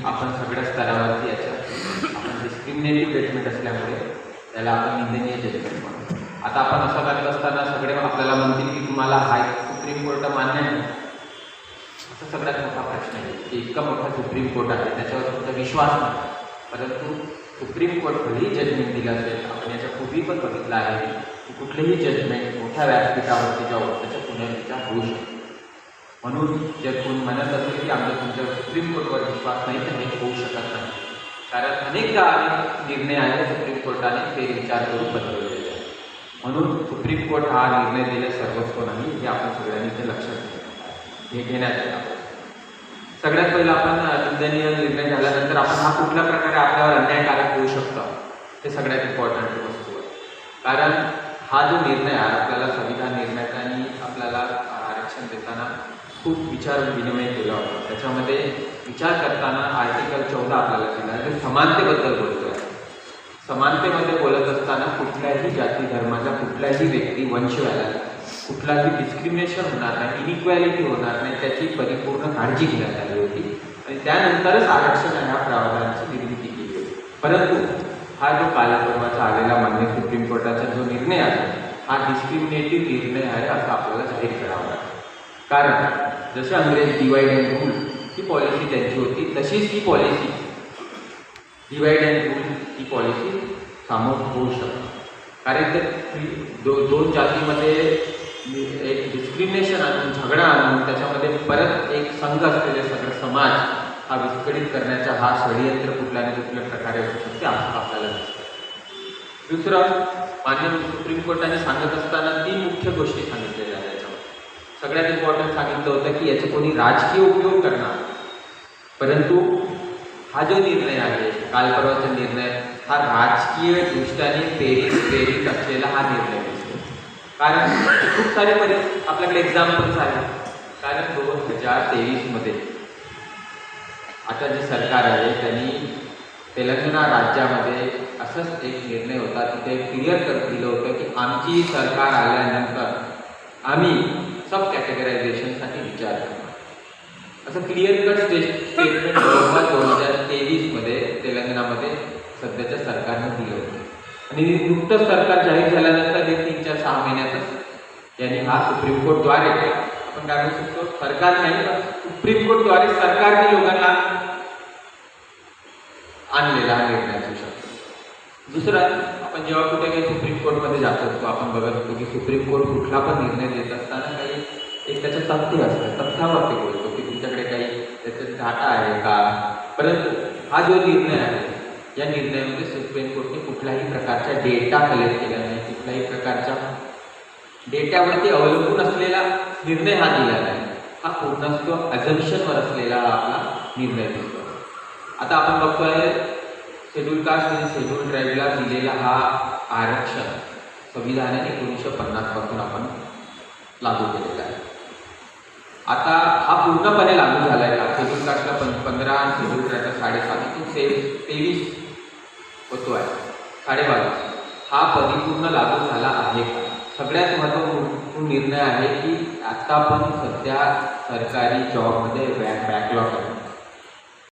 आपण सगळ्या स्तरावरती याच्या आपण डिस्क्रिमिनेटिव्ह ट्रीटमेंट असल्यामुळे त्याला आपण निंदनीय जजमेंट म्हणतो. आता आपण असं करत असताना सगळे आपल्याला म्हणतील की तुम्हाला सुप्रीम कोर्ट मान्य आहे. असा सगळ्यात मोठा प्रश्न आहे की इतका मोठा सुप्रीम कोर्ट आहे त्याच्यावर तुमचा विश्वास नाही. परंतु सुप्रीम कोर्ट भलेही जजमेंट दिलं असेल, आपण याच्या पूर्वी पण बघितलं आहे की कुठलेही जजमेंट मोठ्या व्यासपीठावरती जाऊन त्याचा पुनर्विचार होऊ शकतो. म्हणून जर कोण म्हणत असेल की आमचा तुमच्या सुप्रीम कोर्टवर विश्वास नाही तर हे होऊ शकत नाही. कारण अनेकदा अनेक निर्णय आहे सुप्रीम कोर्टाने फेरविचार करून बदलवलेले आहे. म्हणून सुप्रीम कोर्ट हा निर्णय दिला सर्वस्व नाही हे आपण सगळ्यांनी ते लक्षात घेण्यात आलं. सगळ्यात पहिलं आपण निंदनीय निर्णय झाल्यानंतर आपण हा कुठल्या प्रकारे आपल्यावर अन्यायकारक होऊ शकतो हे सगळ्यात इम्पॉर्टंट वस्तू आहे. कारण हा जो निर्णय आहे आपल्याला संविधान निर्णयाने आपल्याला आरक्षण देताना खूप विचार विनिमय केला होता. त्याच्यामध्ये विचार करताना आर्टिकल 14 आपल्याला दिला आहे, समानतेबद्दल बोलतो आहे. समानतेमध्ये बोलत असताना कुठल्याही जाती धर्माच्या कुठल्याही व्यक्ती वंश व्हायला कुठलाही डिस्क्रिमिनेशन होणार नाही, इनइक्वॅलिटी होणार नाही त्याची परिपूर्ण काळजी घेण्यात आली होती आणि त्यानंतरच आरक्षण ह्या प्रावधानाची निर्मिती केली होती. परंतु हा जो कालपर्वाचा आलेला मान्य सुप्रीम कोर्टाचा जो निर्णय आहे हा डिस्क्रिमिनेटिव्ह निर्णय आहे असं आपल्याला जाहीर करावं लागतं. कारण जसं अंग्रेज डिवाइड अँड रूल ही पॉलिसी त्यांची होती तशीच ही पॉलिसी डिवाइड अँड रूल ही पॉलिसी सामोर होऊ शकते. कारण ते दोन जातीमध्ये एक डिस्क्रिमिनेशन आणून झगडा आणून त्याच्यामध्ये परत एक संघ असलेले सगळं समाज हा विस्कळीत करण्याचा हा षडयंत्र कुठल्या ना कुठल्या प्रकारे होऊ शकते असं आपल्याला दिसतं. दुसरं मान्य सुप्रीम कोर्टाने सांगत असताना 3 मुख्य गोष्टी सांगितलेल्या आहेत. सगळ्यात इम्पॉर्टंट सांगितलं होतं की याचा कोणी राजकीय उपयोग करणार, परंतु हा जो निर्णय आहे कालपर्वाचा निर्णय हा राजकीय दृष्ट्याने प्रेरित असलेला हा निर्णय दिसतो. कारण खूप सारे आपल्याकडे एक्झाम्पल्स आहेत. कारण 2023 आता जे सरकार आहे त्यांनी तेलंगणा राज्यामध्ये असंच एक निर्णय होता तिथे क्लिअर दिलं होतं की आमची सरकार आल्यानंतर आम्ही सब कॅटेगरायझेशनसाठी विचार करणार. असं क्लिअर कट स्टेटमेंट 2023 तेलंगणामध्ये सध्याच्या सरकारनं दिलं होतं आणि नुकतंच सरकार जाहीर झाल्यानंतर 3-6 महिन्यातच यांनी हा सुप्रीम कोर्टद्वारे आपण काय म्हणू शकतो सरकार नाही पण सुप्रीम कोर्टद्वारे सरकारने लोकांना आणलेला हा निर्णय असू शकतो. दुसरं आपण जेव्हा कुठे काही सुप्रीम कोर्टमध्ये जात असतो आपण बघत असतो की सुप्रीम कोर्ट कुठला पण निर्णय देत असताना काही एक त्याचं तथ्य असतं, तथ्यावर ते बोलतो की तुमच्याकडे काही त्याचं डाटा आहे का. परंतु हा जो निर्णय आहे या निर्णयामध्ये सुप्रीम कोर्टने कुठल्याही प्रकारचा डेटा कलेक्ट केला नाही, कुठल्याही प्रकारच्या डेटावरती अवलंबून असलेला निर्णय हा दिला नाही. हा पूर्णत्व अझम्पशनवर असलेला आपला निर्णय दिसतो. आता आपण बघतोय शेड्यूल कास्ट आणि शेड्यूल ट्राईबला दिलेला हा आरक्षण संविधानाने 1950 पासून आपण लागू केलेला आहे. आता हा पूर्णपणे लागू झाला आहे का. शेड्यूल कास्टला 15 आणि शेड्यूल ट्राईबला 7.5 23 होतो आहे 22.5 हा परिपूर्ण लागू झाला आहे का. सगळ्यात महत्त्वपूर्ण निर्णय आहे की आता पण सध्या सरकारी जॉबमध्ये बॅकलॉग आहे.